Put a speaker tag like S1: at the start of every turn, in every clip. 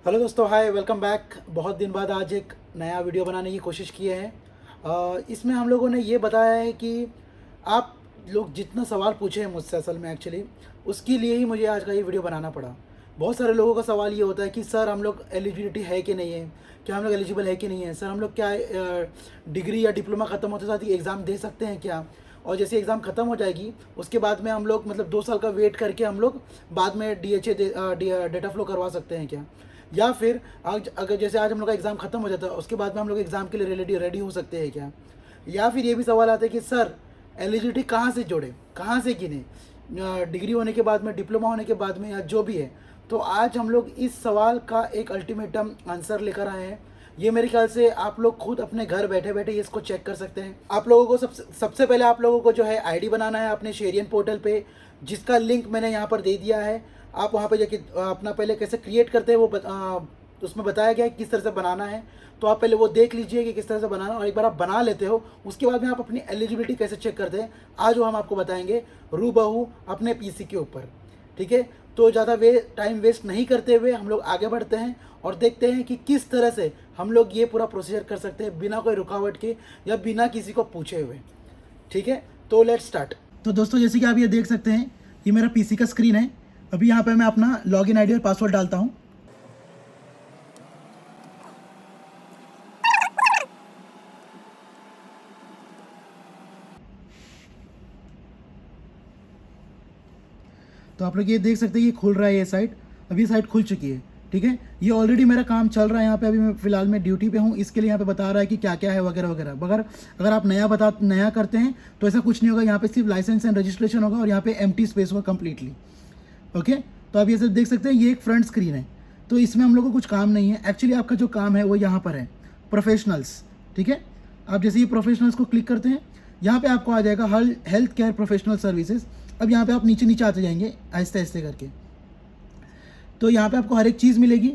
S1: Hello दोस्तों, हाय, welcome back. बहुत दिन बाद आज एक नया वीडियो बनाने की कोशिश किए हैं। इसमें हम लोगों ने ये बताया है कि आप लोग जितना सवाल पूछे हैं मुझसे, असल में एक्चुअली उसके लिए ही मुझे आज का ये वीडियो बनाना पड़ा। बहुत सारे लोगों का सवाल ये होता है कि सर हम लोग एलिजिबिलिटी है कि नहीं है, क्या हम लोग एलिजिबल है कि नहीं है, सर हम लोग क्या डिग्री या डिप्लोमा ख़त्म होते साथ ही एग्ज़ाम दे सकते हैं क्या, और जैसे एग्ज़ाम ख़त्म हो जाएगी उसके बाद में हम लोग मतलब 2 साल का वेट करके हम लोग बाद में डेटा फ्लो करवा सकते हैं क्या, या फिर आज अगर जैसे आज हम लोग का एग्ज़ाम ख़त्म हो जाता है उसके बाद में हम लोग एग्ज़ाम के लिए रेडी हो सकते हैं क्या। या फिर ये भी सवाल आता है कि सर एलिजिबिलिटी कहाँ से जोड़े, कहाँ से गिने, डिग्री होने के बाद में, डिप्लोमा होने के बाद में, या जो भी है। तो आज हम लोग इस सवाल का एक अल्टीमेटम आंसर लेकर आए हैं। ये मेरे ख्याल से आप लोग खुद अपने घर बैठे बैठे इसको चेक कर सकते हैं। आप लोगों को सबसे पहले आप लोगों को जो है आईडी बनाना है अपने शेरियन पोर्टल पे, जिसका लिंक मैंने यहाँ पर दे दिया है। आप वहाँ पे जाके अपना पहले कैसे क्रिएट करते हैं उसमें बताया गया है किस तरह से बनाना है। तो आप पहले वो देख लीजिए कि किस तरह से बनाना, और एक बार आप बना लेते हो उसके बाद में आप अपनी एलिजिबिलिटी कैसे चेक करते हैं आज वो हम आपको बताएंगे रूबहू अपने पीसी के ऊपर। ठीक है, तो ज़्यादा टाइम वेस्ट नहीं करते हुए हम लोग आगे बढ़ते हैं और देखते हैं कि किस तरह से हम लोग ये पूरा प्रोसीजर कर सकते हैं बिना कोई रुकावट के या बिना किसी को पूछे हुए। ठीक है, तो लेट्स स्टार्ट। तो दोस्तों, जैसे कि आप ये देख सकते हैं, ये मेरा पीसी का स्क्रीन है। अभी यहाँ पे मैं अपना लॉगिन आईडी और पासवर्ड डालता हूँ। तो आप लोग ये देख सकते हैं ये खुल रहा है, ये साइट अभी साइट खुल चुकी है। ठीक है, ये ऑलरेडी मेरा काम चल रहा है यहाँ पे। अभी मैं फ़िलहाल में ड्यूटी पे हूँ, इसके लिए यहाँ पे बता रहा है कि क्या क्या है वगैरह वगैरह। मगर अगर आप नया करते हैं तो ऐसा कुछ नहीं होगा। यहाँ पे सिर्फ लाइसेंस एंड रजिस्ट्रेशन होगा और यहाँ पे एम्प्टी स्पेस होगा कम्प्लीटली। ओके, तो आप ये सब देख सकते हैं, ये एक फ्रंट स्क्रीन है। तो इसमें हम लोग को कुछ काम नहीं है। एक्चुअली आपका जो काम है वो यहाँ पर है, प्रोफेशनल्स। ठीक है, आप जैसे ये प्रोफेशनल्स को क्लिक करते हैं, यहाँ पे आपको आ जाएगा हेल्थ केयर प्रोफेशनल सर्विसेज। अब यहाँ पे आप नीचे नीचे आते जाएंगे आहिस्ते आहिस्ते करके। तो यहाँ पे आपको हर एक चीज़ मिलेगी,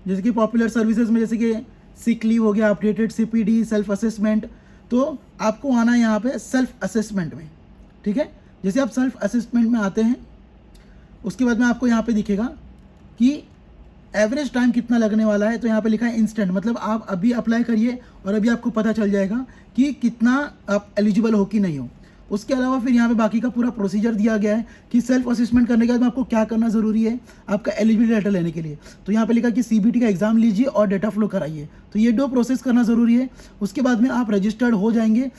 S1: जैसे कि पॉपुलर सर्विसेज में जैसे कि सिक लीव हो गया, अपडेटेड सीपीडी, सेल्फ असेसमेंट। तो आपको आना है यहाँ पे सेल्फ असेसमेंट में। ठीक है, जैसे आप सेल्फ असेसमेंट में आते हैं उसके बाद में आपको यहाँ पे दिखेगा कि एवरेज टाइम कितना लगने वाला है। तो यहाँ पे लिखा है इंस्टेंट, मतलब आप अभी अप्लाई करिए और अभी आपको पता चल जाएगा कि कितना आप एलिजिबल हो कि नहीं हो। उसके अलावा फिर यहाँ पे बाकी का पूरा प्रोसीजर दिया गया है कि सेल्फ असेसमेंट करने के बाद में आपको क्या करना ज़रूरी है आपका एलिजिबिलिटी लेटर लेने के लिए। तो यहाँ पे लिखा कि सीबीटी का एग्जाम लीजिए और डेटा फ्लो कराइए। तो ये 2 प्रोसेस करना ज़रूरी है। उसके बाद में आप रजिस्टर्ड हो जाएंगे।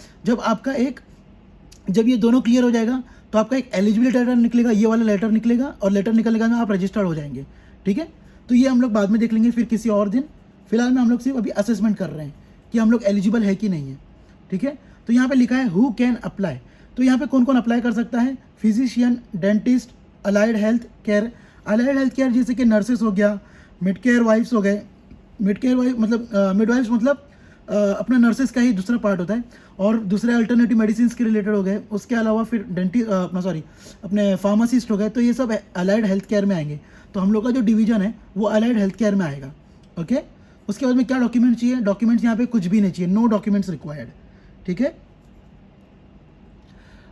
S1: जब ये दोनों क्लियर हो जाएगा तो आपका एक एलिजिबिलिटी लेटर निकलेगा, ये वाला लेटर निकलेगा, और लेटर निकलने के बाद आप रजिस्टर्ड हो जाएंगे। ठीक है, तो ये हम लोग बाद में देख लेंगे फिर किसी और दिन। फिलहाल में हम लोग सिर्फ अभी असेसमेंट कर रहे हैं कि हम लोग एलिजिबल है कि नहीं है। ठीक है, तो यहाँ पे लिखा है हु कैन अप्लाई। तो यहाँ पे कौन कौन अप्लाई कर सकता है? Physician, dentist, allied health care. Allied health care जैसे कि नर्सेस हो गया, मिड केयर वाइफ्स हो गए। मिड केयर वाइफ मतलब मिडवाइफ्स मतलब अपना नर्सेस का ही दूसरा पार्ट होता है, और दूसरे अल्टरनेटिव मेडिसिन के रिलेटेड हो गए। उसके अलावा फिर अपने फार्मासिस्ट हो गए। तो ये सब अलाइड हेल्थ केयर में आएंगे। तो हम लोग का जो डिवीजन है वो अलाइड हेल्थ केयर में आएगा। ओके, उसके बाद में क्या डॉक्यूमेंट चाहिए? डॉक्यूमेंट्स यहाँ पे कुछ भी नहीं चाहिए, नो डॉक्यूमेंट्स रिक्वायर्ड। ठीक है,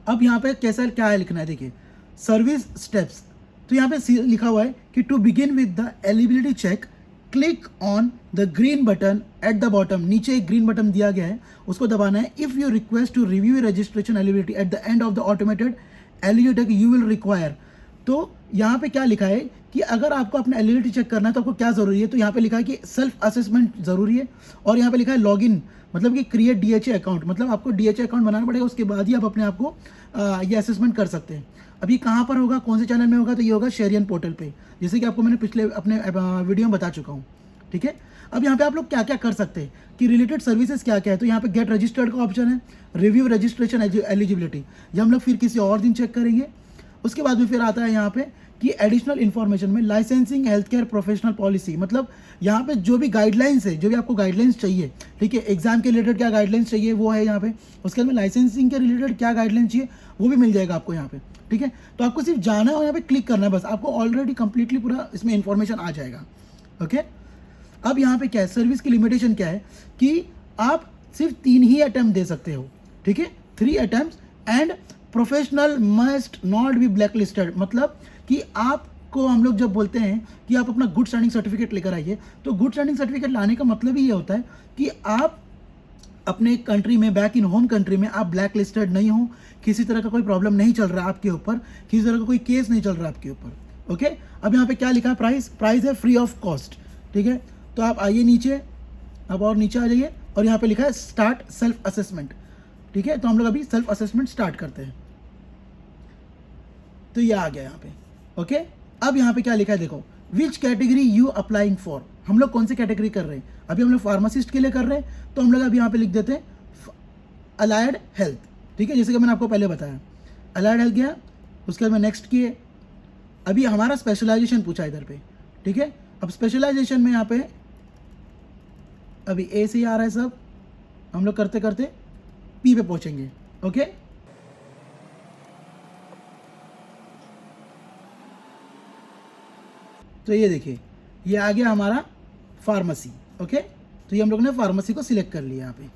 S1: अब यहाँ पे कैसा क्या है लिखना है, देखिए सर्विस स्टेप्स। तो यहाँ पे लिखा हुआ है कि to begin with the eligibility check click on the green button at the bottom. नीचे एक ग्रीन बटन दिया गया है, उसको दबाना है। If you request to review registration eligibility at the end of the automated eligibility you will require. तो यहाँ पे क्या लिखा है कि अगर आपको अपना एलिजिबिलिटी चेक करना है तो आपको क्या ज़रूरी है? तो यहाँ पे लिखा है कि सेल्फ असेसमेंट ज़रूरी है, और यहाँ पे लिखा है लॉगिन, मतलब कि क्रिएट डीएचए अकाउंट, मतलब आपको डीएचए अकाउंट बनाना पड़ेगा, उसके बाद ही आप अपने आप को ये असेसमेंट कर सकते हैं। अभी कहाँ पर होगा, कौन से चैनल में होगा? तो ये होगा शेरियन पोर्टल पे, जैसे कि आपको मैंने पिछले अपने वीडियो में बता चुका हूँ। ठीक है, अब यहाँ पे आप लोग क्या क्या कर सकते हैं कि रिलेटेड सर्विसेज क्या क्या है। तो यहाँ पे गेट रजिस्टर्ड का ऑप्शन है, रिव्यू रजिस्ट्रेशन एलिजिबिलिटी, ये हम लोग फिर किसी और दिन चेक करेंगे। उसके बाद में फिर आता है यहाँ पे कि एडिशनल इन्फॉर्मेशन में licensing health care professional policy, मतलब यहाँ पे जो भी गाइडलाइंस है, जो भी आपको गाइडलाइंस चाहिए, ठीक है, एग्जाम के रिलेटेड क्या गाइडलाइंस चाहिए वो है यहाँ पे। उसके बाद में लाइसेंसिंग के रिलेटेड क्या गाइडलाइंस चाहिए वो भी मिल जाएगा आपको यहाँ पे। ठीक है, तो आपको सिर्फ जाना है और यहाँ पे क्लिक करना है, बस आपको ऑलरेडी कंप्लीटली पूरा इसमें इन्फॉर्मेशन आ जाएगा। ओके, अब यहाँ पे क्या है, सर्विस की लिमिटेशन क्या है कि आप सिर्फ 3 ही अटेम्प्ट दे सकते हो। ठीक है, 3 attempt and professional must not be black listed, मतलब कि आप आपको हम लोग जब बोलते हैं कि आप अपना गुड स्टैंडिंग सर्टिफिकेट लेकर आइए, तो गुड स्टैंडिंग सर्टिफिकेट लाने का मतलब ही ये होता है कि आप अपने कंट्री में, बैक इन होम कंट्री में आप ब्लैक लिस्टेड नहीं हो, किसी तरह का कोई प्रॉब्लम नहीं चल रहा आपके ऊपर, किसी तरह का कोई केस नहीं चल रहा आपके ऊपर। ओके, अब यहाँ पे क्या लिखा है, प्राइस है फ्री ऑफ कॉस्ट। ठीक है, तो आप आइए नीचे, अब और नीचे आ जाइए और यहाँ पे लिखा है स्टार्ट सेल्फ असेसमेंट। ठीक है, तो हम लोग अभी सेल्फ असेसमेंट स्टार्ट करते हैं। तो ये आ गया यहाँ पे। ओके, अब यहाँ पे क्या लिखा है देखो, which category you applying for. हम लोग कौन सी कैटेगरी कर रहे हैं, अभी हम लोग फार्मासिस्ट के लिए कर रहे हैं, तो हम लोग अभी यहाँ पे लिख देते हैं अलाइड हेल्थ। ठीक है, जैसे कि मैंने आपको पहले बताया, अलाइड हेल्थ गया, उसके बाद में नेक्स्ट किए। अभी हमारा स्पेशलाइजेशन पूछा इधर पे। ठीक है, अब स्पेशलाइजेशन में यहाँ पे अभी ए से ही आ रहा है सब, हम लोग करते करते पी पे पहुंचेंगे। ओके, तो ये देखिए, ये आ गया हमारा फार्मेसी। ओके, तो ये हम लोग ने फार्मेसी को सिलेक्ट कर लिया यहाँ पे।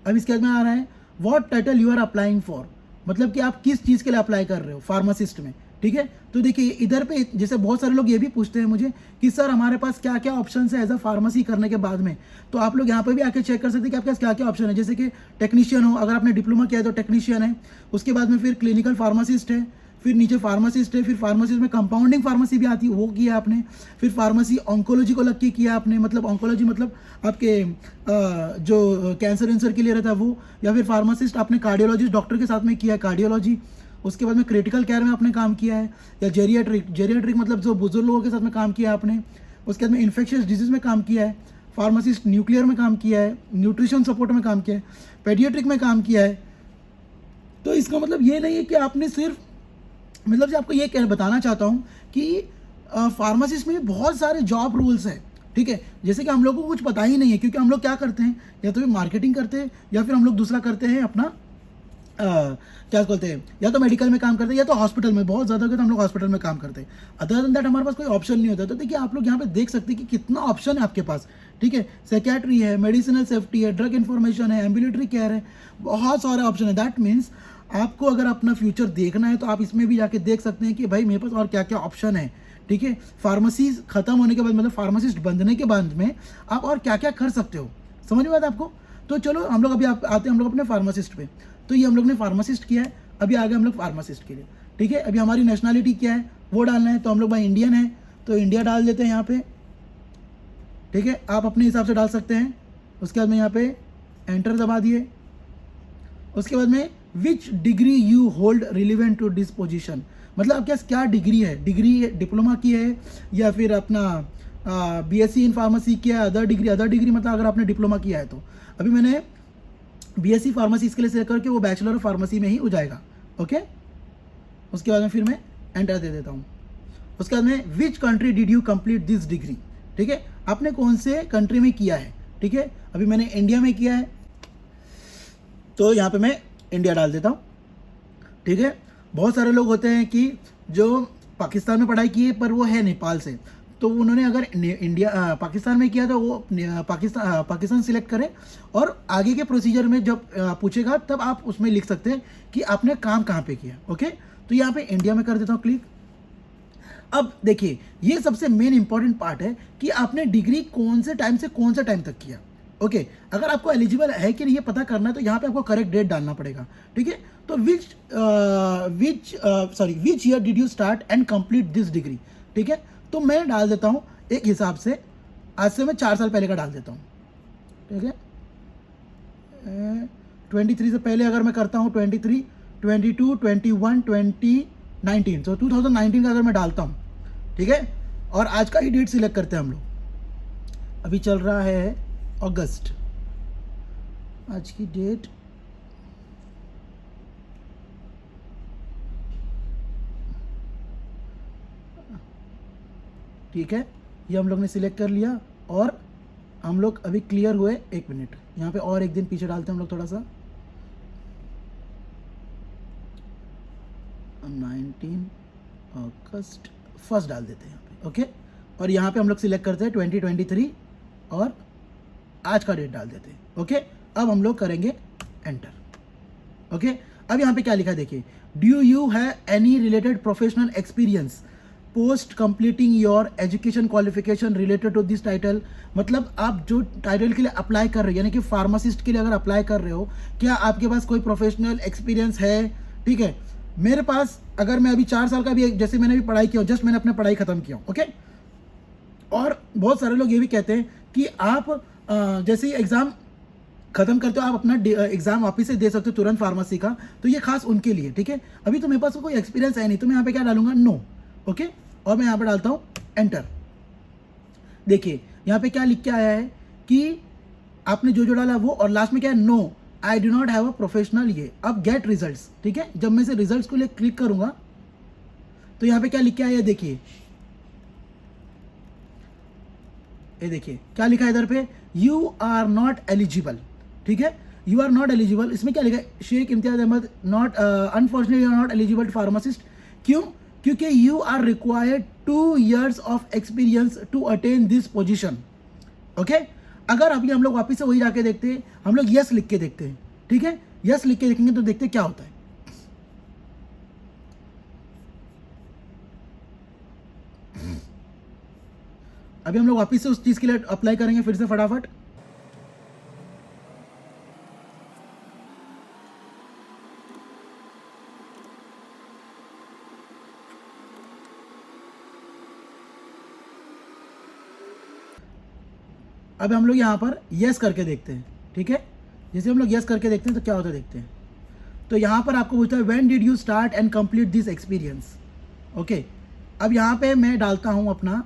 S1: अब इसके बाद में आ रहा है what title you are applying for, मतलब कि आप किस चीज़ के लिए अप्लाई कर रहे हो फार्मासिस्ट में। ठीक है, तो देखिए इधर पे जैसे बहुत सारे लोग ये भी पूछते हैं मुझे कि सर हमारे पास क्या क्या ऑप्शन है एज अ फार्मेसी करने के बाद में, तो आप लोग यहाँ पे भी आके चेक कर सकते हैं कि आपके पास क्या क्या ऑप्शन है। जैसे कि टेक्नीशियन हो, अगर आपने डिप्लोमा किया है तो टेक्नीशियन है, उसके बाद में फिर क्लिनिकल फार्मासिस्ट है, फिर नीचे फार्मासिस्ट है, फिर फार्मासिस्ट में कंपाउंडिंग फार्मेसी भी आती है, वो किया आपने, फिर फार्मेसी ऑन्कोलॉजी को लग के किया आपने, मतलब ऑन्कोलॉजी मतलब आपके जो कैंसर वेंसर के लिए रहता है वो, या फिर फार्मासिस्ट आपने कार्डियोलॉजिस्ट डॉक्टर के साथ में किया है कार्डियोलॉजी, उसके बाद में क्रिटिकल केयर में आपने काम किया है, या जेरियाट्रिक मतलब जो बुजुर्ग लोगों के साथ में काम किया है आपने, उसके बाद में इन्फेक्शियस डिजीज में काम किया है, फार्मासिस्ट न्यूक्लियर में काम किया है, न्यूट्रिशन सपोर्ट में काम किया है, पेडियाट्रिक में काम किया है। तो इसका मतलब ये नहीं है कि आपने सिर्फ, मतलब जो आपको ये बताना चाहता हूँ कि फार्मासिस्ट में बहुत सारे जॉब रूल्स हैं। ठीक है, जैसे कि हम लोग को कुछ पता ही नहीं है, क्योंकि हम लोग क्या करते हैं, या तो मार्केटिंग करते हैं, या फिर हम लोग दूसरा करते हैं अपना क्या बोलते हैं, या तो मेडिकल में काम करते हैं, या तो हॉस्पिटल में, बहुत ज़्यादा होगा तो हम लोग हॉस्पिटल में काम करते हैं। अदर देन दैट हमारे पास कोई ऑप्शन नहीं होता। तो देखिए आप लोग यहाँ पे देख सकते हैं कि कितना ऑप्शन है आपके पास। ठीक है, साइकियाट्री है, मेडिसिनल सेफ्टी है, ड्रग इन्फॉर्मेशन है, एम्बुलेटरी केयर है, बहुत सारे ऑप्शन है। दैट मीन्स आपको अगर अपना फ्यूचर देखना है तो आप इसमें भी जाके देख सकते हैं कि भाई मेरे पास और क्या क्या ऑप्शन है। ठीक है, फार्मेसी खत्म होने के बाद, मतलब फार्मासिस्ट बनने के बाद में आप और क्या क्या कर सकते हो, समझ में आता है आपको। तो चलो हम लोग अभी आते हैं हम लोग अपने फार्मासिस्ट पे। तो ये हम लोग ने फार्मासिस्ट किया है, अभी आ गए हम लोग फार्मासिस्ट के लिए। ठीक है, अभी हमारी नेशनलिटी क्या है वो डालना है, तो हम लोग भाई इंडियन है तो इंडिया डाल देते हैं यहाँ पे। ठीक है, आप अपने हिसाब से डाल सकते हैं। उसके बाद में यहाँ पे एंटर दबा दिए। उसके बाद में which degree you hold relevant to this position, मतलब आपके पास क्या डिग्री है, डिग्री डिप्लोमा की है या फिर अपना बीएससी इन फार्मेसी किया है, अदर डिग्री मतलब अगर आपने डिप्लोमा किया है तो। अभी मैंने बीएससी फार्मेसी इसके लिए सिलेक्ट करके वो बैचलर ऑफ फार्मेसी में ही हो जाएगा। ओके, उसके बाद में फिर मैं एंटर दे देता हूँ। उसके बाद में which country did you complete this degree. ठीक है, आपने कौन से कंट्री में किया है। ठीक है, अभी मैंने इंडिया में किया है तो यहाँ पे मैं इंडिया डाल देता हूँ। ठीक है, बहुत सारे लोग होते हैं कि जो पाकिस्तान में पढ़ाई की है पर वो है नेपाल से, तो उन्होंने अगर पाकिस्तान में किया तो वो पाकिस्तान सिलेक्ट करें, और आगे के प्रोसीजर में जब पूछेगा तब आप उसमें लिख सकते हैं कि आपने काम कहाँ पे किया। ओके, तो यहाँ पे इंडिया में कर देता हूँ क्लिक। अब देखिए ये सबसे मेन इंपॉर्टेंट पार्ट है कि आपने डिग्री कौन से टाइम से कौन से टाइम तक किया। ओके, अगर आपको एलिजिबल है कि नहीं ये पता करना है तो यहाँ पे आपको करेक्ट डेट डालना पड़ेगा। ठीक है, तो which year did you start and complete this degree. ठीक है, तो मैं डाल देता हूँ एक हिसाब से, आज से मैं 4 साल पहले का डाल देता हूँ। ठीक है, 23 से पहले अगर मैं करता हूँ 23, 22, 21, 2019, तो 2019 का अगर मैं डालता हूँ। ठीक है, और आज का ही डेट सिलेक्ट करते हैं हम लोग। अभी चल रहा है अगस्त, आज की डेट ठीक है, ये हम लोग ने सिलेक्ट कर लिया और हम लोग अभी क्लियर हुए। 1 मिनट यहाँ पे और एक दिन पीछे डालते हैं हम लोग थोड़ा सा, 19 अगस्त 1 डाल देते हैं यहाँ पे। ओके, और यहाँ पे हम लोग सिलेक्ट करते हैं 2023 और आज का डेट डाल देते हैं। ओके, अब हम लोग करेंगे एंटर। ओके, अब यहाँ पे क्या लिखा है देखिए, do you have any related professional experience post completing your education qualification related to this title, मतलब आप जो टाइटल के लिए अप्लाई कर रहे हो, यानी कि फार्मासिस्ट के लिए अगर अप्लाई कर रहे हो, क्या आपके पास कोई प्रोफेशनल एक्सपीरियंस है? ठीक है, मेरे पास, अगर मैं अभी 4 साल का भी, जैसे मैंने भी पढ़ाई किया, जस्ट मैंने अपनी पढ़ाई ख़त्म किया, ओके। और बहुत सारे लोग ये भी कहते हैं कि आप जैसे ही एग्ज़ाम ख़त्म करते हो, आप अपना एग्ज़ाम वापस से दे सकते हो तुरंत फार्मेसी का, तो ये खास उनके लिए, ठीक है। अभी तो मेरे पास कोई एक्सपीरियंस है नहीं, तो मैं यहाँ पे क्या डालूंगा, नो, ओके। और मैं यहाँ पे डालता हूँ एंटर। देखिए यहाँ पे क्या लिख के आया है कि आपने जो जो डाला वो, और लास्ट में क्या है, no I do not have a professional ये। अब गेट रिजल्ट्स, ठीक है, जब मैं से रिजल्ट्स को लिए क्लिक करूंगा तो यहाँ पे क्या लिख के आया है, देखिए, ये देखिए क्या लिखा है इधर पे, यू आर नॉट एलिजिबल, ठीक है, यू आर नॉट एलिजिबल। इसमें क्या लिखा है, Sheikh Imtiaz Ahmed not, unfortunately you are not eligible pharmacist. क्यों? क्योंकि you are required 2 years of experience to attain this position, okay. अगर अभी हम लोग वापस से वही जाके देखते हैं, हम लोग यस लिख के देखते हैं, ठीक है, यस लिख के देखेंगे तो देखते हैं क्या होता है। अभी हम लोग वापस से उस चीज़ के लिए अप्लाई करेंगे फिर से फटाफट। अब हम लोग यहाँ पर यस करके देखते हैं, ठीक है, जैसे हम लोग यस करके देखते हैं तो क्या होता है देखते हैं। तो यहाँ पर आपको पूछता है when did you start and complete this experience, okay. अब यहाँ पे मैं डालता हूँ अपना,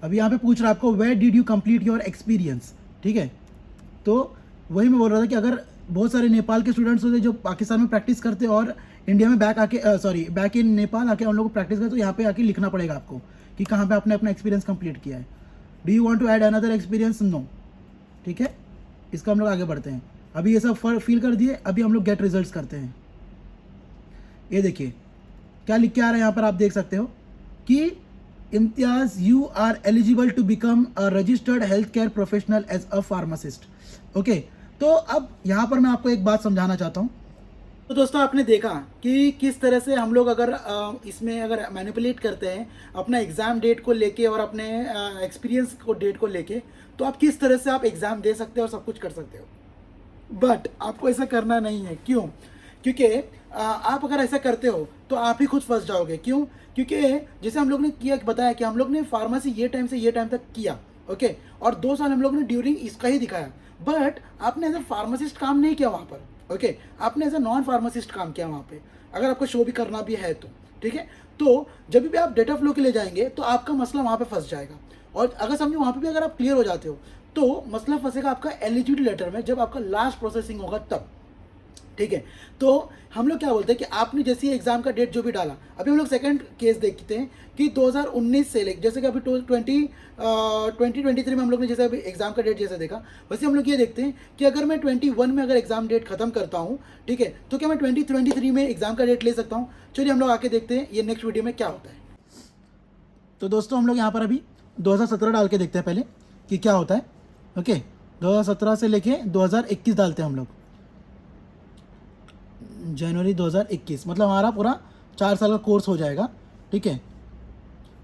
S1: अभी यहाँ पे पूछ रहा है आपको where did you complete your experience, ठीक है। तो वही मैं बोल रहा था कि अगर बहुत सारे नेपाल के स्टूडेंट्स होते जो पाकिस्तान में प्रैक्टिस करते और इंडिया में बैक आके, सॉरी बैक इन नेपाल आके उन लोगों को प्रैक्टिस करते, तो यहाँ पे आके लिखना पड़ेगा आपको कि कहाँ पे आपने अपना एक्सपीरियंस कंप्लीट किया है। Do you want to add another experience, no, ठीक है। इसका हम लोग आगे बढ़ते हैं। अभी ये सब फिल कर दिए, अभी हम लोग गेट रिजल्ट्स करते हैं। ये देखिए क्या लिख के आ रहा है यहाँ पर, आप देख सकते हो कि Imtiaz you are eligible to become a registered health care professional as a pharmacist, okay. तो अब यहाँ पर मैं आपको एक बात समझाना चाहता हूँ। तो दोस्तों आपने देखा कि किस तरह से हम लोग अगर इसमें अगर मैनिपुलेट करते हैं अपना एग्ज़ाम डेट को लेके और अपने एक्सपीरियंस को डेट को लेके, तो आप किस तरह से आप एग्ज़ाम दे सकते हो और सब कुछ कर सकते हो। बट आपको ऐसा करना नहीं है। क्यों? क्योंकि आप अगर ऐसा करते हो तो आप ही खुद फंस जाओगे। क्यों? क्योंकि जैसे हम लोग ने किया, बताया कि हम लोग ने फार्मेसी ये टाइम से ये टाइम तक किया, ओके, और 2 साल हम लोग ने ड्यूरिंग इसका ही दिखाया, बट आपने एज अ फार्मासिस्ट काम नहीं किया वहाँ पर, ओके, आपने एज अ नॉन फार्मासिस्ट काम किया वहाँ पे, अगर आपको शो भी करना भी है तो, ठीक है। तो जब भी आप डेटा फ्लो के लिए जाएंगे तो आपका मसला वहाँ पे फंस जाएगा, और अगर समझो वहाँ पे भी अगर आप क्लियर हो जाते हो तो मसला फंसेगा आपका एलिजिबिलिटी लेटर में, जब आपका लास्ट प्रोसेसिंग होगा तब, ठीक है। तो हम लोग क्या बोलते हैं कि आपने जैसे ही एग्जाम का डेट जो भी डाला, अभी हम लोग सेकंड केस देखते हैं कि 2019 से लेकर, जैसे कि अभी 2023 में हम लोग ने जैसे अभी एग्जाम का डेट जैसे देखा, वैसे हम लोग ये देखते हैं कि अगर मैं 21 में अगर एग्जाम डेट खत्म करता हूँ, ठीक है, तो क्या मैं 2023 में एग्जाम का डेट ले सकता हूँ। चलिए हम लोग आके देखते हैं ये नेक्स्ट वीडियो में क्या होता है। तो दोस्तों हम लोग यहाँ पर अभी 2017 डाल के देखते हैं पहले कि क्या होता है, ओके। 2017 से लेके 2021 डालते हैं हम लोग, जनवरी 2021, मतलब हमारा पूरा 4 साल का कोर्स हो जाएगा, ठीक है।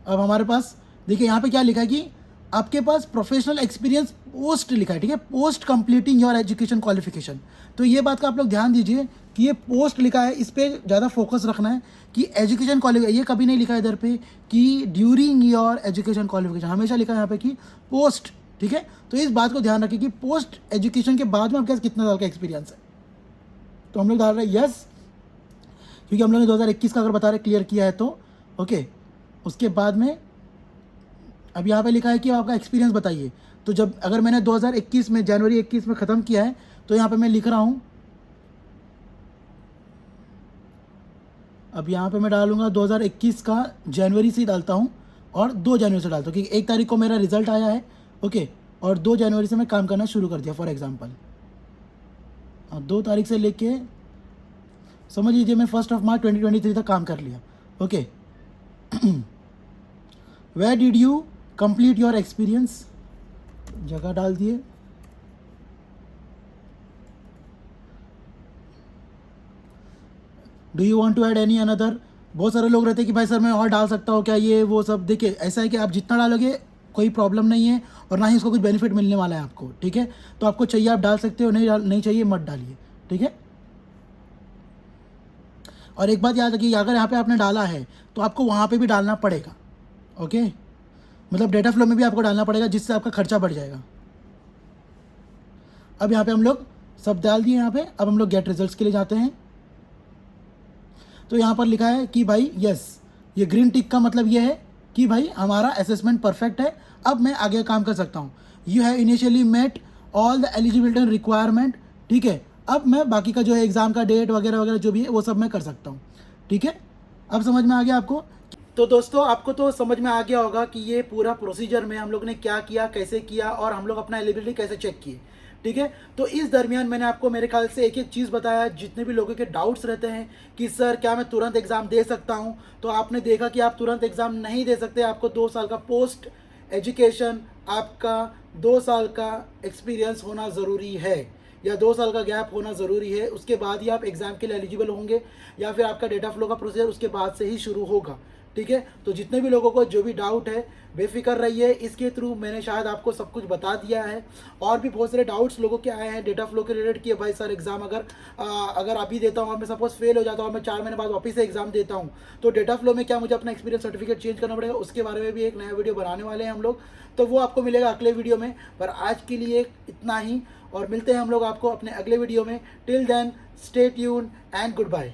S1: अब हमारे पास देखिए यहाँ पे क्या लिखा है कि आपके पास प्रोफेशनल एक्सपीरियंस पोस्ट लिखा है, ठीक है, post completing your education qualification. तो ये बात का आप लोग ध्यान दीजिए कि ये पोस्ट लिखा है, इस पर ज़्यादा फोकस रखना है कि एजुकेशन क्वालिफिकेशन, ये कभी नहीं लिखा है इधर पे कि ड्यूरिंग योर एजुकेशन क्वालिफिकेशन, हमेशा लिखा है यहाँ पे कि पोस्ट, ठीक है। तो इस बात को ध्यान रखिए कि पोस्ट एजुकेशन के बाद में आपके पास कितना साल का एक्सपीरियंस है। तो हम लोग डाल रहे हैं यस, क्योंकि हम लोग ने 2021 का अगर बता रहे क्लियर किया है तो, ओके। उसके बाद में अब यहाँ पे लिखा है कि आपका एक्सपीरियंस बताइए। तो जब अगर मैंने 2021 में जनवरी 21 में ख़त्म किया है तो यहाँ पे मैं लिख रहा हूँ, अब यहाँ पे मैं डालूंगा 2021 का जनवरी से डालता हूँ और 2 जनवरी से डालता हूँ, क्योंकि 1 तारीख को मेरा रिजल्ट आया है, ओके। और 2 जनवरी से मैं काम करना शुरू कर दिया फॉर एग्ज़ाम्पल, और 2 तारीख से लेके समझ लीजिए मैं 1 मार्च 2023 तक काम कर लिया। Okay, where did you complete your experience, जगह डाल दिए। Do you want to add any another, बहुत सारे लोग रहते हैं कि भाई सर मैं और डाल सकता हूँ क्या, ये वो सब। देखिए ऐसा है कि आप जितना डालोगे कोई प्रॉब्लम नहीं है, और ना ही उसको कुछ बेनिफिट मिलने वाला है आपको, ठीक है। तो आपको चाहिए आप डाल सकते हो, नहीं चाहिए मत डालिए, ठीक है। और एक बात याद रखिए, अगर यहाँ पे आपने डाला है तो आपको वहाँ पे भी डालना पड़ेगा, ओके। मतलब डेटा फ्लो में भी आपको डालना पड़ेगा, जिससे आपका खर्चा बढ़ जाएगा। अब यहाँ पे हम लोग सब डाल दिए यहाँ पे। अब हम लोग गेट रिजल्ट्स के लिए जाते हैं। तो यहाँ पर लिखा है कि भाई यस, ये ग्रीन टिक का मतलब ये है कि भाई हमारा असेसमेंट परफेक्ट है, अब मैं आगे काम कर सकता हूँ। You have initially met all the eligibility requirement, ठीक है। अब मैं बाकी का जो है एग्ज़ाम का डेट वगैरह वगैरह जो भी है वो सब मैं कर सकता हूँ, ठीक है। अब समझ में आ गया आपको। तो दोस्तों आपको तो समझ में आ गया होगा कि ये पूरा प्रोसीजर में हम लोग ने क्या किया, कैसे किया, और हम लोग अपना एलिजिबिलिटी कैसे चेक किए, ठीक है। तो इस दरमियान मैंने आपको मेरे ख्याल से एक एक चीज़ बताया। जितने भी लोगों के डाउट्स रहते हैं कि सर क्या मैं तुरंत एग्ज़ाम दे सकता हूं, तो आपने देखा कि आप तुरंत एग्ज़ाम नहीं दे सकते। आपको 2 साल का पोस्ट एजुकेशन, आपका 2 साल का एक्सपीरियंस होना ज़रूरी है, या 2 साल का गैप होना ज़रूरी है। उसके बाद ही आप एग्ज़ाम के लिए एलिजिबल होंगे, या फिर आपका डेटा फ्लो का प्रोसीजर उसके बाद से ही शुरू होगा, ठीक है। तो जितने भी लोगों को जो भी डाउट है बेफिक्र रहिए, इसके थ्रू मैंने शायद आपको सब कुछ बता दिया है। और भी बहुत सारे डाउट्स लोगों के आए हैं डेटा फ्लो के रिलेटेड कि भाई सर एग्ज़ाम अगर अभी देता हूँ और मैं सपोज फेल हो जाता हूँ, मैं 4 महीने बाद वापस से एग्ज़ाम देता हूँ, तो डेटा फ्लो में क्या मुझे अपना एक्सपीरियंस सर्टिफिकेट चेंज करना पड़ेगा, उसके बारे में भी एक नया वीडियो बनाने वाले हैं हम लोग। तो वो आपको मिलेगा अगले वीडियो में। पर आज के लिए इतना ही, और मिलते हैं हम लोग आपको अपने अगले वीडियो में। Till then stay tuned and good bye.